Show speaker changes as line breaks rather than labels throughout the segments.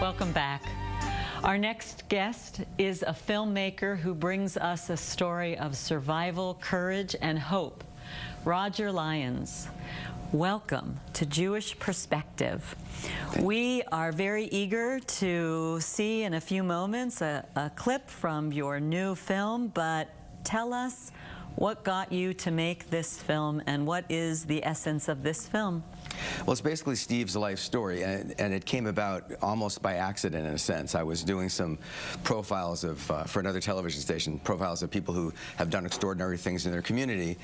Welcome back. Our next guest is a filmmaker who brings us a story of survival, courage, and hope. Roger Lyons. Welcome to Jewish Perspective. We are very eager to see in a few moments a clip from your new film, but tell us what got you to make this film and what is the essence of this film?
Well, it's basically Steve's life story, and it came about almost by accident in a sense. I was doing some profiles of, for another television station, profiles of people who have done extraordinary things in their community,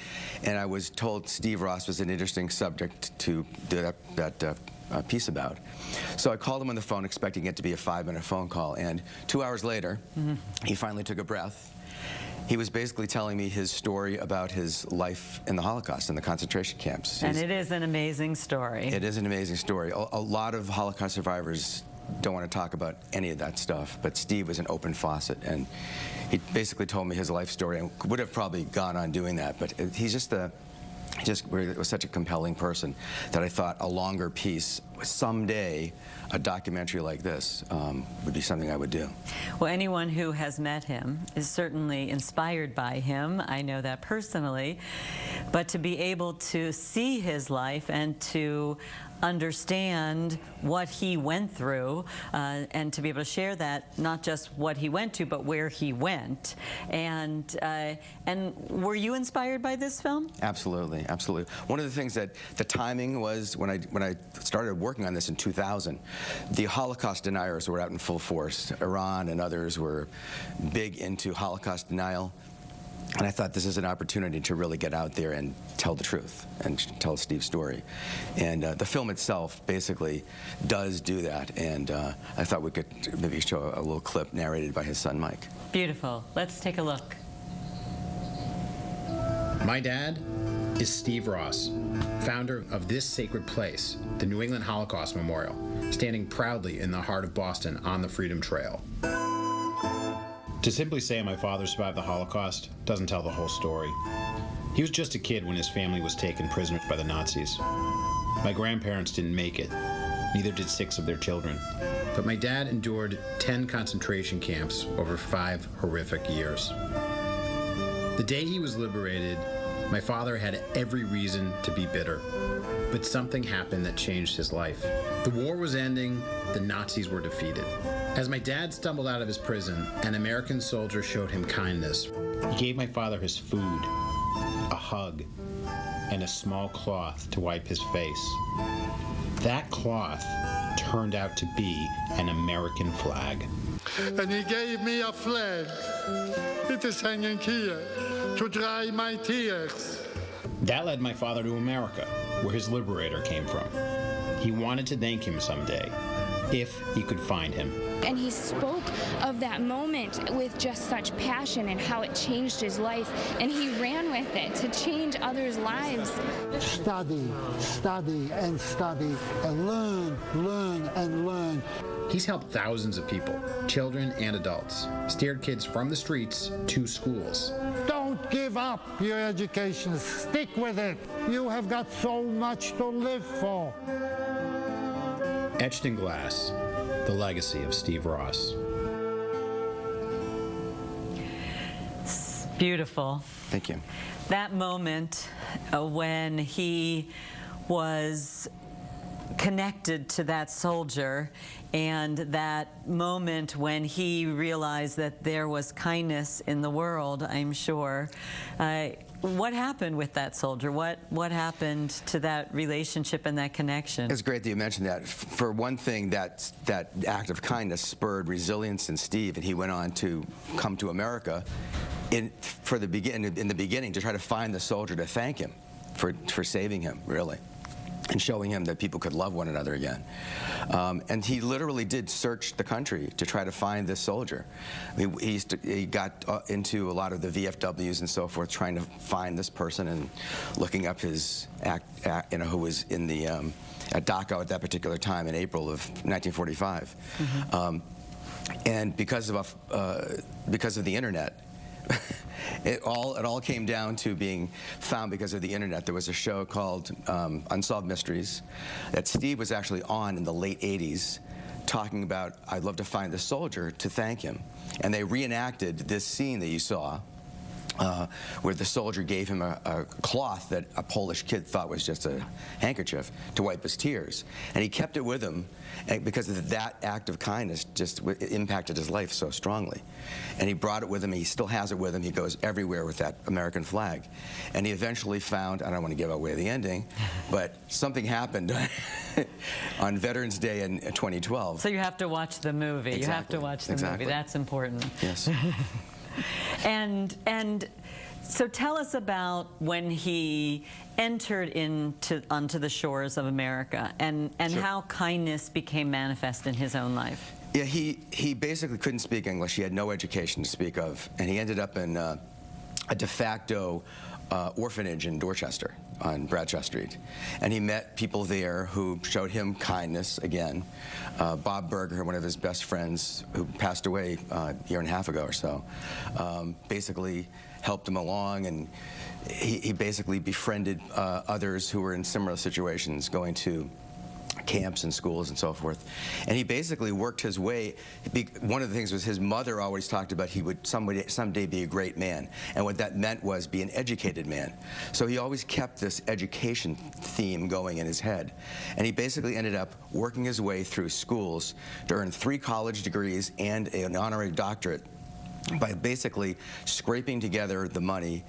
and I was told Steve Ross was an interesting subject to do that piece about. So I called him on the phone expecting it to be a 5-minute phone call, and 2 hours later, he finally took a breath. He was basically telling me his story about his life in the Holocaust, in the concentration camps.
And it is an amazing story.
It is an amazing story. A lot of Holocaust survivors don't want to talk about any of that stuff, but Steve was an open faucet, and he basically told me his life story, and would have probably gone on doing that, but he's just was such a compelling person that I thought a longer piece, someday, a documentary like this would be something I would do.
Well, anyone who has met him is certainly inspired by him. I know that personally. But to be able to see his life and to understand what he went through and to be able to share that, not just what he went to, but where he went. And were you inspired by this film?
Absolutely, absolutely. One of the things that the timing was when I started working on this in 2000, the Holocaust deniers were out in full force. Iran and others were big into Holocaust denial. And I thought this is an opportunity to really get out there and tell the truth and tell Steve's story. And the film itself basically does do that. And I thought we could maybe show a little clip narrated by his son, Mike.
Beautiful. Let's take a look.
My dad is Steve Ross, founder of this sacred place, the New England Holocaust Memorial, standing proudly in the heart of Boston on the Freedom Trail. To simply say my father survived the Holocaust doesn't tell the whole story. He was just a kid when his family was taken prisoners by the Nazis. My grandparents didn't make it, neither did 6 of their children. But my dad endured 10 concentration camps over 5 horrific years. The day he was liberated, my father had every reason to be bitter. But something happened that changed his life. The war was ending, the Nazis were defeated. As my dad stumbled out of his prison, an American soldier showed him kindness. He gave my father his food, a hug, and a small cloth to wipe his face. That cloth turned out to be an American flag.
And he gave me a flag. It is hanging here to dry my tears.
That led my father to America, where his liberator came from. He wanted to thank him someday, if he could find him.
And he spoke of that moment with just such passion and how it changed his life, and he ran with it to change others' lives.
Study, study, and study, and learn, and learn.
He's helped thousands of people, children and adults, steered kids from the streets to schools.
Don't give up your education. Stick with it. You have got so much to live for.
Etched in glass, the legacy of Steve Ross.
It's beautiful.
Thank you.
That moment when he was connected to that soldier, and that moment when he realized that there was kindness in the world, I'm sure. What happened with that soldier? What happened to that relationship and that connection?
It's great that you mentioned that. For one thing, that act of kindness spurred resilience in Steve, and he went on to come to America in the beginning to try to find the soldier to thank him for saving him, really, and showing him that people could love one another again. And he literally did search the country to try to find this soldier. He got into a lot of the VFWs and so forth, trying to find this person and looking up his who was in the at Dachau at that particular time in April of 1945. And because of the internet, it all came down to being found because of the internet. There was a show called Unsolved Mysteries that Steve was actually on in the late 80s talking about, I'd love to find the soldier to thank him. And they reenacted this scene that you saw, where the soldier gave him a cloth that a Polish kid thought was just a handkerchief to wipe his tears. And he kept it with him because of that act of kindness just impacted his life so strongly. And he brought it with him. He still has it with him. He goes everywhere with that American flag. And he eventually found, I don't want to give away the ending, but something happened on Veterans Day in 2012.
So you have to watch the movie.
Exactly.
You have to watch the movie. That's important.
Yes.
And so tell us about when he entered onto the shores of America and
Sure.
how kindness became manifest in his own life.
Yeah, he basically couldn't speak English. He had no education to speak of, and he ended up in a de facto orphanage in Dorchester on Bradshaw Street. And he met people there who showed him kindness again. Bob Berger, one of his best friends, who passed away a year and a half ago or so, basically helped him along, and he basically befriended others who were in similar situations, going to camps and schools and so forth. And he basically worked his way. One of the things was his mother always talked about he would someday be a great man. And what that meant was be an educated man. So he always kept this education theme going in his head. And he basically ended up working his way through schools to earn 3 college degrees and an honorary doctorate by basically scraping together the money,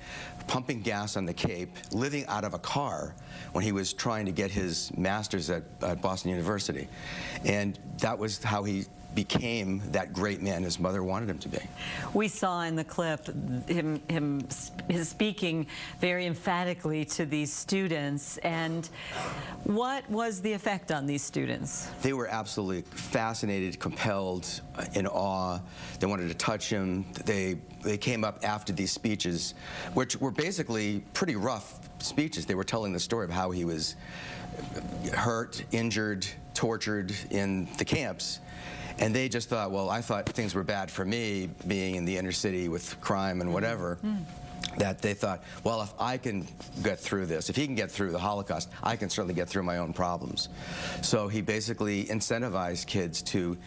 pumping gas on the Cape, living out of a car when he was trying to get his master's at Boston University. And that was how he became that great man his mother wanted him to be.
We saw in the clip his speaking very emphatically to these students. And what was the effect on these students?
They were absolutely fascinated, compelled, in awe. They wanted to touch him. They came up after these speeches, which were basically pretty rough speeches. They were telling the story of how he was hurt, injured, tortured in the camps. And they just thought, well, I thought things were bad for me, being in the inner city with crime and whatever, that they thought, well, if I can get through this, if he can get through the Holocaust, I can certainly get through my own problems. So he basically incentivized kids to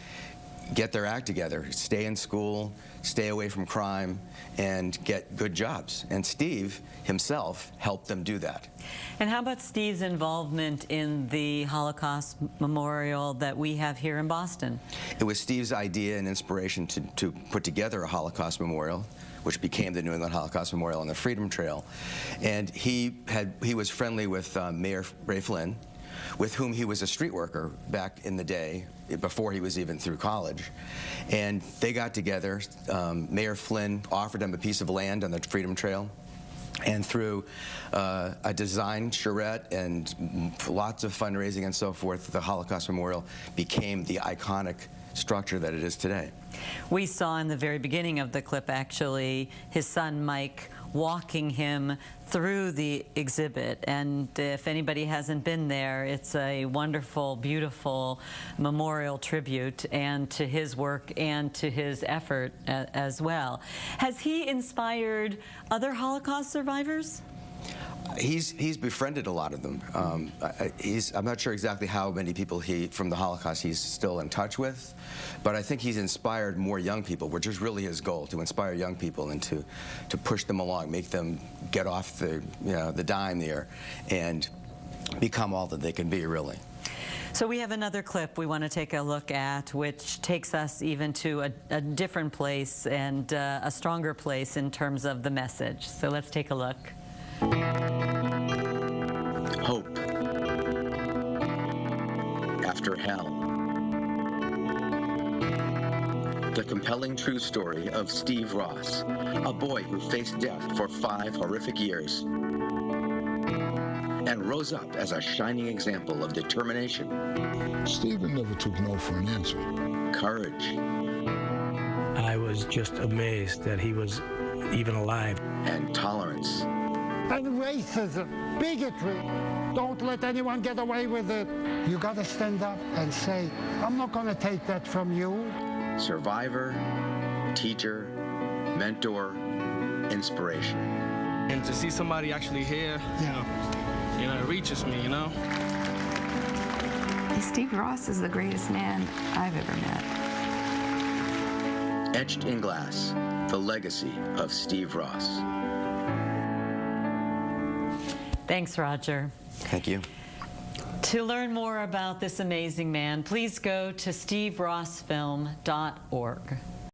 get their act together, stay in school, stay away from crime, and get good jobs. And Steve himself helped them do that.
And how about Steve's involvement in the Holocaust Memorial that we have here in Boston?
It was Steve's idea and inspiration to put together a Holocaust Memorial, which became the New England Holocaust Memorial on the Freedom Trail. And he was friendly with Mayor Ray Flynn, with whom he was a street worker back in the day, before he was even through college. And they got together. Mayor Flynn offered him a piece of land on the Freedom Trail. And through a design charrette and lots of fundraising and so forth, the Holocaust Memorial became the iconic structure that it is today.
We saw in the very beginning of the clip, actually, his son Mike walking him through the exhibit. And if anybody hasn't been there, it's a wonderful, beautiful memorial tribute and to his work and to his effort as well. Has he inspired other Holocaust survivors?
He's befriended a lot of them. I'm not sure exactly how many people from the Holocaust he's still in touch with, but I think he's inspired more young people, which is really his goal, to inspire young people and to push them along, make them get off the dime there and become all that they can be, really.
So we have another clip we want to take a look at, which takes us even to a different place and a stronger place in terms of the message. So let's take a look.
Hope after hell. The compelling true story of Steve Ross, a boy who faced death for 5 horrific years and rose up as a shining example of determination.
Stephen never took no for an answer.
Courage.
I was just amazed that he was even alive.
And tolerance.
And racism, bigotry. Don't let anyone get away with it. You gotta stand up and say, I'm not gonna take that from you.
Survivor, teacher, mentor, inspiration.
And to see somebody actually here, you know, it reaches me, you know? Steve Ross is the greatest man I've ever met.
Etched in Glass, the legacy of Steve Ross.
Thanks, Roger.
Thank you.
To learn more about this amazing man, please go to steverossfilm.org.